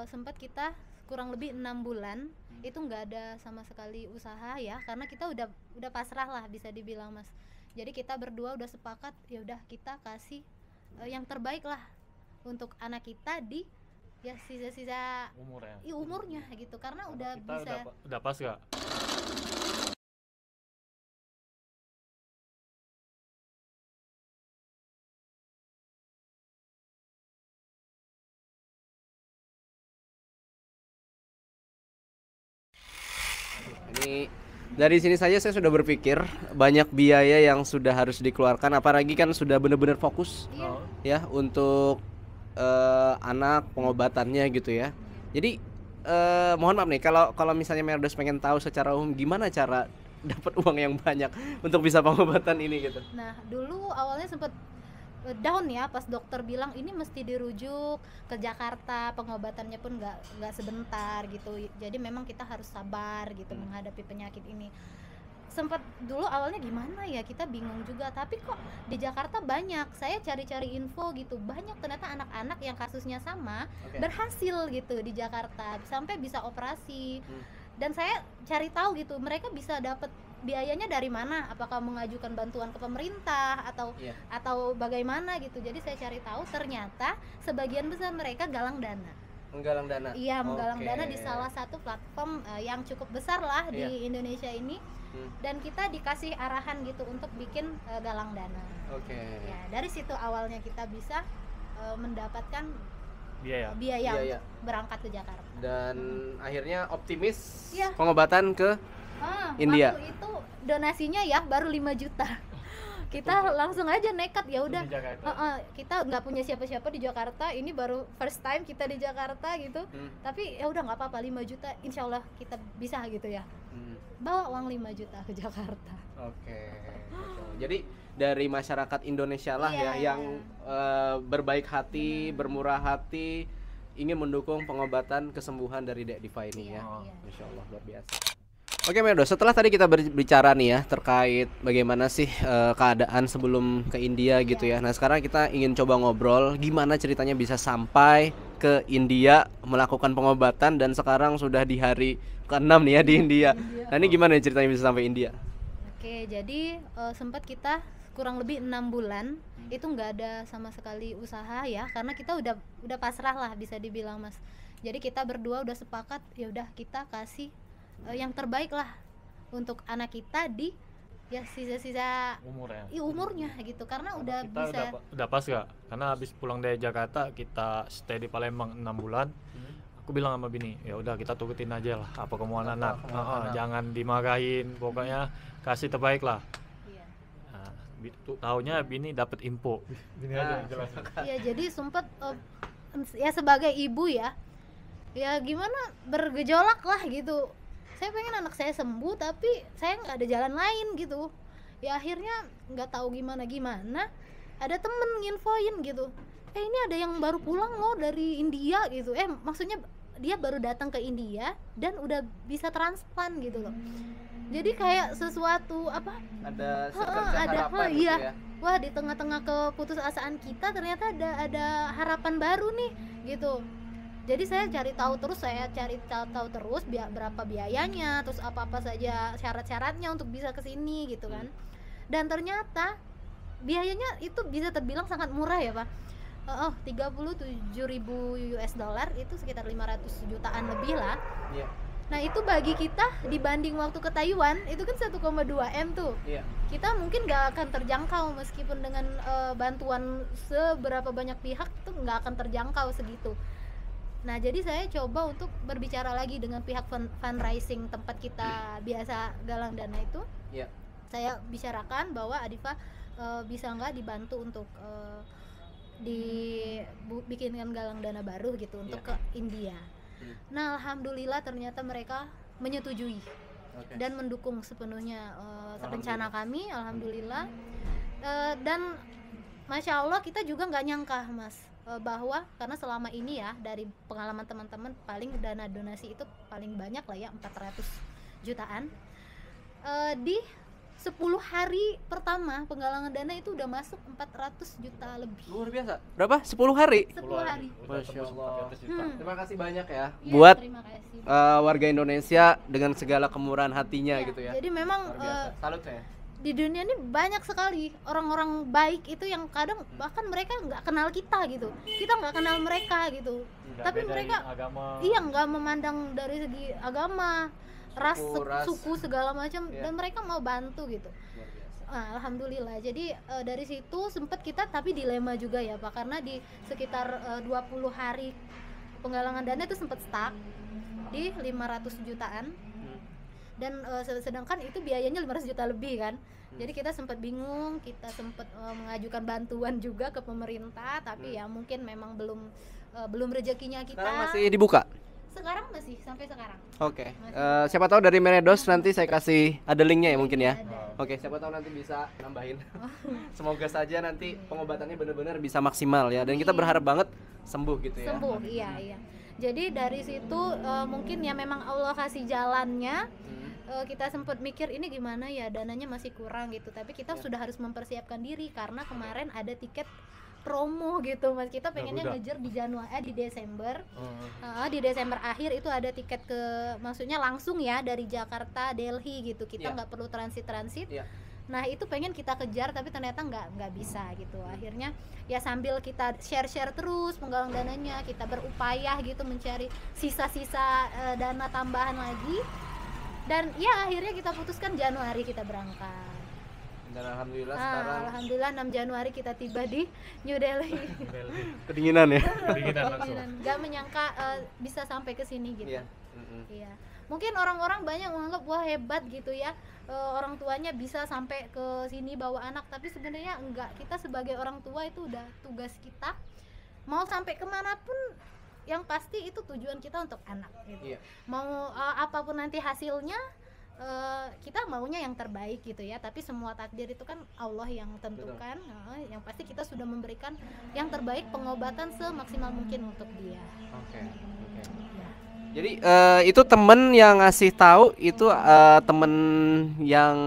sempat kita kurang lebih 6 bulan itu nggak ada sama sekali usaha ya, karena kita udah pasrah lah bisa dibilang Mas. Jadi kita berdua udah sepakat ya udah kita kasih yang terbaik lah untuk anak kita di ya sisa-sisa umurnya gitu, karena udah kita bisa udah pas gak? Ini dari sini saja saya sudah berpikir banyak biaya yang sudah harus dikeluarkan, apalagi kan sudah benar-benar fokus ya untuk anak pengobatannya gitu ya. Jadi mohon maaf nih kalau misalnya Merdos pengen tahu secara umum gimana cara dapat uang yang banyak untuk bisa pengobatan ini gitu. Nah, dulu awalnya sempat down ya pas dokter bilang ini mesti dirujuk ke Jakarta, pengobatannya pun nggak sebentar gitu. Jadi memang kita harus sabar gitu menghadapi penyakit ini. Sempat dulu awalnya gimana ya, kita bingung juga, tapi kok di Jakarta banyak. Saya cari-cari info gitu, banyak ternyata anak-anak yang kasusnya sama berhasil gitu di Jakarta sampai bisa operasi. Dan saya cari tahu gitu, mereka bisa dapat biayanya dari mana, apakah mengajukan bantuan ke pemerintah atau bagaimana gitu. Jadi saya cari tahu ternyata sebagian besar mereka galang dana. Menggalang dana. Iya, menggalang dana di salah satu platform yang cukup besar lah di Indonesia ini. Dan kita dikasih arahan gitu untuk bikin galang dana. Ya, dari situ awalnya kita bisa mendapatkan biaya untuk berangkat ke Jakarta. Dan akhirnya optimis pengobatan ke India. Waktu itu donasinya ya baru 5 juta. Kita langsung aja nekat, ya udah. Kita nggak punya siapa-siapa di Jakarta, ini baru first time kita di Jakarta gitu. Tapi ya udah nggak apa-apa, 5 juta insya Allah kita bisa gitu ya. Bawa uang 5 juta ke Jakarta. Jadi dari masyarakat Indonesia lah yang berbaik hati, bermurah hati, ingin mendukung pengobatan kesembuhan dari Dek Diva ini ya. Masya Allah, luar biasa. Oke Merdos, setelah tadi kita berbicara nih ya terkait bagaimana sih keadaan sebelum ke India gitu ya. Nah sekarang kita ingin coba ngobrol gimana ceritanya bisa sampai ke India melakukan pengobatan, dan sekarang sudah di hari ke-6 nih ya di India. Nah ini gimana ceritanya bisa sampai India? Oke, jadi sempat kita kurang lebih 6 bulan itu nggak ada sama sekali usaha ya, karena kita udah pasrah lah bisa dibilang Mas. Jadi kita berdua udah sepakat ya udah kita kasih yang terbaik lah untuk anak kita di ya sisa-sisa umurnya gitu, karena udah kita bisa udah pas gak? Karena habis pulang dari Jakarta kita stay di Palembang 6 bulan. Aku bilang sama bini, ya udah kita turutin aja lah apa kemauan anak. Jangan dimarahin, pokoknya kasih terbaik lah. Taunya bini dapat info. Bini aja yang jelas. Ya jadi sempat ya sebagai ibu ya gimana, bergejolak lah gitu. Saya pengen anak saya sembuh tapi saya nggak ada jalan lain gitu. Ya akhirnya nggak tahu gimana ada temen nginfoin gitu, ini ada yang baru pulang loh dari India gitu. Maksudnya dia baru datang ke India dan udah bisa transplant gitu loh. Jadi kayak sesuatu ada harapan gitu ya. Wah, di tengah-tengah keputusasaan kita ternyata ada harapan baru nih gitu. Jadi saya cari tahu terus berapa biayanya, terus apa saja syarat-syaratnya untuk bisa ke sini gitu kan. Dan ternyata biayanya itu bisa terbilang sangat murah ya Pak. 37.000 US dollar itu sekitar 500 jutaan lebih lah. Nah itu bagi kita dibanding waktu ke Taiwan itu kan 1,2 M tuh. Kita mungkin nggak akan terjangkau, meskipun dengan bantuan seberapa banyak pihak tuh nggak akan terjangkau segitu. Nah jadi saya coba untuk berbicara lagi dengan pihak fundraising tempat kita biasa galang dana itu. Saya bicarakan bahwa Adiva bisa nggak dibantu untuk dibikinkan galang dana baru gitu untuk ke India. Nah alhamdulillah ternyata mereka menyetujui dan mendukung sepenuhnya rencana kami, alhamdulillah. Dan Masya Allah kita juga nggak nyangka Mas, bahwa karena selama ini ya dari pengalaman teman-teman paling dana donasi itu paling banyak lah ya 400 jutaan. Di 10 hari pertama penggalangan dana itu udah masuk 400 juta lebih. Luar biasa. Berapa? 10 hari? 10 hari. Masya Allah. Terima kasih banyak ya Iya, buat terima kasih. warga Indonesia dengan segala kemurahan hatinya Iya, gitu ya. jadi memang Luar biasa. Salut saya. di dunia ini banyak sekali orang-orang baik itu yang kadang bahkan mereka nggak kenal kita gitu, kita nggak kenal mereka gitu, tapi mereka iya nggak memandang dari segi agama, ras, suku segala macam, Iya. dan mereka mau bantu gitu. Luar biasa. Nah, alhamdulillah. Jadi dari situ sempat kita tapi dilema juga ya Pak, karena di sekitar 20 hari penggalangan dana itu sempat stuck di 500 jutaan. Dan sedangkan itu biayanya 500 juta lebih kan. Jadi kita sempat bingung, kita sempat mengajukan bantuan juga ke pemerintah, tapi ya mungkin memang belum rezekinya kita. Sekarang masih dibuka? Sekarang masih sampai sekarang. Oke. Siapa tahu dari Meredos nanti saya kasih ada linknya ya mungkin ya. Ada. Oke, siapa tahu nanti bisa nambahin. Semoga saja nanti pengobatannya benar-benar bisa maksimal ya. Dan kita berharap banget sembuh gitu ya. Sembuh, iya. Jadi dari situ mungkin ya memang Allah kasih jalannya. Kita sempat mikir ini gimana ya, dananya masih kurang gitu. Tapi kita sudah harus mempersiapkan diri karena kemarin ada tiket promo gitu Mas. Kita pengennya ngejar di di Desember. Di Desember akhir itu ada tiket maksudnya langsung ya dari Jakarta Delhi gitu. Kita nggak perlu transit. Nah itu pengen kita kejar tapi ternyata nggak bisa gitu. Akhirnya ya sambil kita share terus penggalang dananya, kita berupaya gitu mencari sisa-sisa dana tambahan lagi. Dan ya akhirnya kita putuskan Januari kita berangkat. Dan alhamdulillah sekarang Alhamdulillah 6 Januari kita tiba di New Delhi. kedinginan ya. Kedinginan langsung. Gak menyangka bisa sampai ke sini gitu. Iya. Iya. Mungkin orang-orang banyak menganggap wah hebat gitu ya. Orang tuanya bisa sampai ke sini bawa anak, tapi sebenarnya enggak. Kita sebagai orang tua itu udah tugas kita. Mau sampai kemanapun yang pasti itu tujuan kita untuk anak gitu. Iya. Mau apapun nanti hasilnya kita maunya yang terbaik gitu ya, tapi semua takdir itu kan Allah yang tentukan. Yang pasti kita sudah memberikan yang terbaik, pengobatan semaksimal mungkin untuk dia. Oke. Ya. Jadi itu temen yang ngasih tahu itu temen yang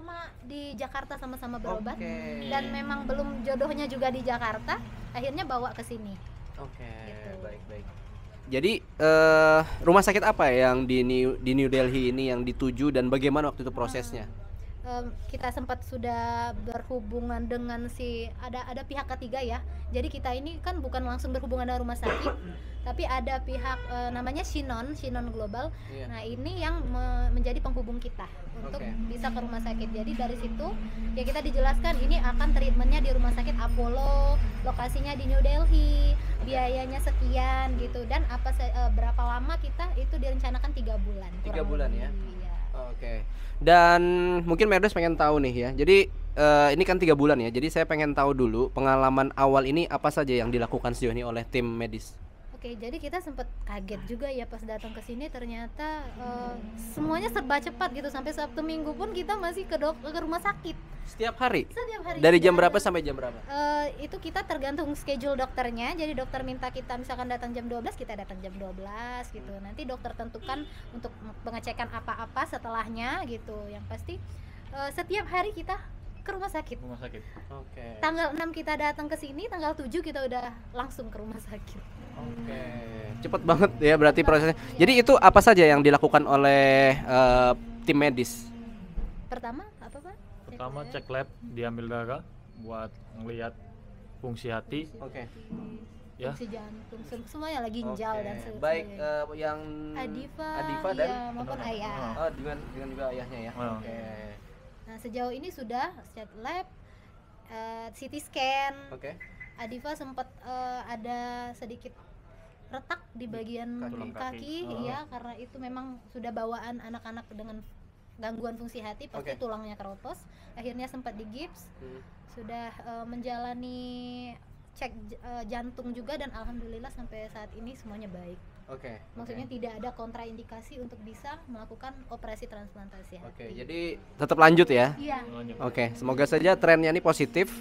Sama di Jakarta sama-sama berobat. Oke. Dan memang belum jodohnya juga di Jakarta, akhirnya bawa ke sini. Oke. Gitu. Baik. Jadi rumah sakit apa yang di New Delhi ini yang dituju dan bagaimana waktu itu prosesnya? Kita sempat sudah berhubungan dengan ada pihak ketiga ya. Jadi kita ini kan bukan langsung berhubungan dengan rumah sakit, tapi ada pihak namanya Shinon Global. Iya. Nah ini yang menjadi penghubung kita untuk bisa ke rumah sakit. Jadi dari situ ya kita dijelaskan ini akan treatmentnya di rumah sakit Apollo, lokasinya di New Delhi, biayanya sekian gitu, dan berapa lama kita itu direncanakan 3 bulan. 3 bulan ya. Iya. Oke. Dan mungkin Merdos pengen tahu nih ya. Jadi ini kan 3 bulan ya. Jadi saya pengen tahu dulu pengalaman awal ini apa saja yang dilakukan sejauh ini oleh tim medis. Oke, jadi kita sempat kaget juga ya pas datang ke sini, ternyata semuanya serba cepat gitu. Sampai Sabtu Minggu pun kita masih ke rumah sakit. Setiap hari? Setiap hari. Dari jam berapa sampai jam berapa? Itu kita tergantung schedule dokternya. Jadi dokter minta kita misalkan datang jam 12, kita datang jam 12 gitu. Nanti dokter tentukan untuk pengecekan apa-apa setelahnya gitu. Yang pasti setiap hari kita ke rumah sakit. Oke. Tanggal 6 kita datang ke sini, tanggal 7 kita udah langsung ke rumah sakit. Oke. Cepet banget ya berarti prosesnya. Jadi itu apa saja yang dilakukan oleh tim medis? Pertama apa Pak? Pertama cek lab, diambil darah buat ngelihat fungsi hati. Oke. Ya. Fungsi jantung, semuanya lagi ginjal dan sebagainya. Baik yang Adifa dan iya, maupun ayah. Oh, dengan juga ayahnya ya. Oke. Nah sejauh ini sudah cek lab, CT scan. Oke. Adifa sempat ada sedikit retak di bagian kaki. Iya, karena itu memang sudah bawaan anak-anak dengan gangguan fungsi hati, pasti tulangnya keropos. Akhirnya sempat digips. Sudah menjalani cek jantung juga, dan alhamdulillah sampai saat ini semuanya baik. Maksudnya tidak ada kontraindikasi untuk bisa melakukan operasi transplantasi hati. Jadi tetap lanjut ya. Iya. Semoga saja trennya ini positif.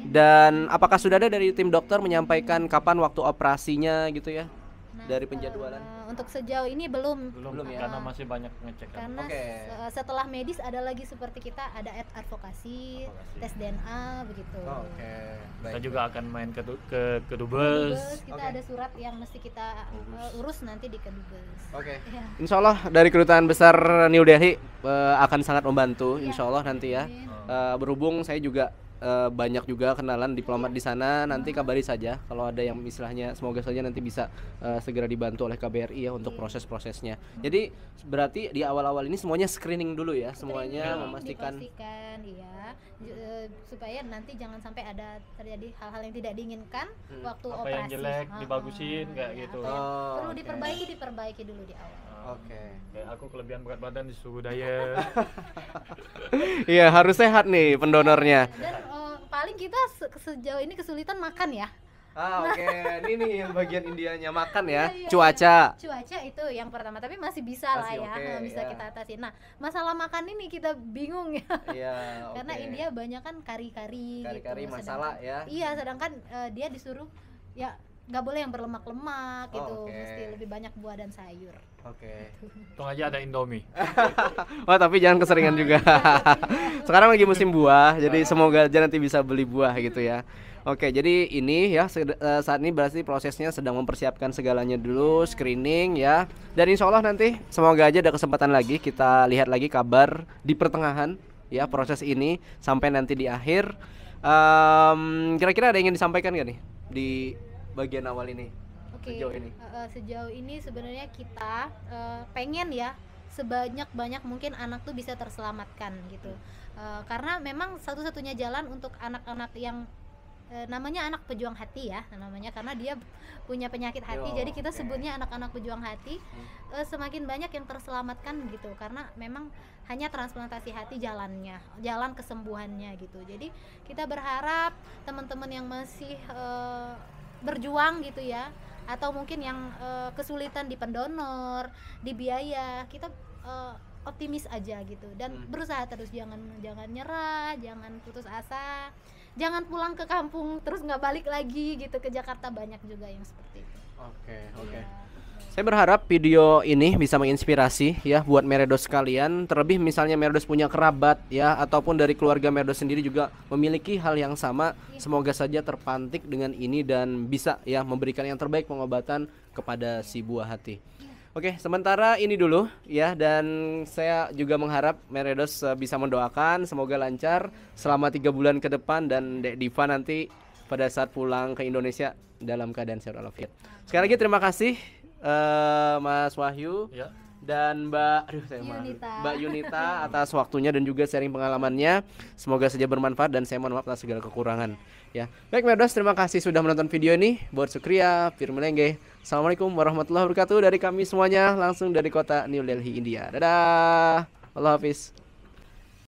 Dan apakah sudah ada dari tim dokter menyampaikan kapan waktu operasinya gitu ya? Nah dari penjadwalan? Untuk sejauh ini belum belum ya? karena masih banyak ngecek kan. karena setelah medis ada lagi seperti kita ada advokasi, tes DNA begitu. Kita juga akan main ke Kedubes. Kita ada surat yang mesti kita urus nanti di Kedubes. Ya. Insya Allah dari Kedutaan Besar New Delhi akan sangat membantu, insya Allah nanti ya. Berhubung saya juga banyak juga kenalan diplomat di sana, nanti kabari saja kalau ada yang istilahnya, semoga saja nanti bisa segera dibantu oleh KBRI ya untuk proses-prosesnya. Jadi berarti di awal-awal ini semuanya screening dulu ya, semuanya memastikan ya, supaya nanti jangan sampai ada terjadi hal-hal yang tidak diinginkan waktu apa operasi. yang jelek dibagusin kayak gitu. Perlu diperbaiki dulu di awal. Kayak aku kelebihan berat badan disuruh diet. Iya, harus sehat nih pendonornya. Dan paling kita sejauh ini kesulitan makan ya. Ini nih yang bagian Indianya makan ya. Iya. Cuaca itu yang pertama, tapi masih bisa lah ya, bisa kita atasi. Nah, masalah makan ini kita bingung ya. Karena India banyak kan kari-kari gitu. Masalah ya. Iya, sedangkan dia disuruh ya nggak boleh yang berlemak-lemak gitu, mesti lebih banyak buah dan sayur. Untung aja ada Indomie. Tapi jangan keseringan juga. Sekarang lagi musim buah, jadi semoga aja nanti bisa beli buah gitu ya. Jadi ini ya saat ini berarti prosesnya sedang mempersiapkan segalanya dulu, screening ya. Dan insya Allah nanti semoga aja ada kesempatan lagi kita lihat lagi kabar di pertengahan ya proses ini sampai nanti di akhir. Kira-kira ada yang ingin disampaikan gak nih di bagian awal ini? Sejauh ini sebenarnya kita pengen ya sebanyak-banyak mungkin anak tuh bisa terselamatkan gitu. Karena memang satu-satunya jalan untuk anak-anak yang namanya anak pejuang hati ya namanya, karena dia punya penyakit hati. Jadi kita sebutnya anak-anak pejuang hati. Semakin banyak yang terselamatkan gitu, karena memang hanya transplantasi hati jalan kesembuhannya gitu. Jadi kita berharap teman-teman yang masih berjuang gitu ya, atau mungkin yang kesulitan di pendonor, di biaya, kita optimis aja gitu dan berusaha terus, jangan nyerah, jangan putus asa, jangan pulang ke kampung terus nggak balik lagi gitu ke Jakarta. Banyak juga yang seperti itu. Saya berharap video ini bisa menginspirasi ya buat Meredos sekalian. Terlebih misalnya Meredos punya kerabat ya, ataupun dari keluarga Meredos sendiri juga memiliki hal yang sama. Semoga saja terpantik dengan ini dan bisa ya memberikan yang terbaik pengobatan kepada si buah hati. Sementara ini dulu ya, dan saya juga mengharap Meredos bisa mendoakan semoga lancar selama 3 bulan ke depan, dan Dek Diva nanti pada saat pulang ke Indonesia dalam keadaan sehat walafiat. Sekali lagi terima kasih Mas Wahyu dan Mbak Yunita atas waktunya dan juga sharing pengalamannya. Semoga saja bermanfaat dan saya mohon maaf atas segala kekurangan ya. Baik Meredos, terima kasih sudah menonton video ini. Buat Sukriya, Firmelengge. Assalamualaikum warahmatullahi wabarakatuh dari kami semuanya langsung dari kota New Delhi, India. Dadah. Allah Hafiz.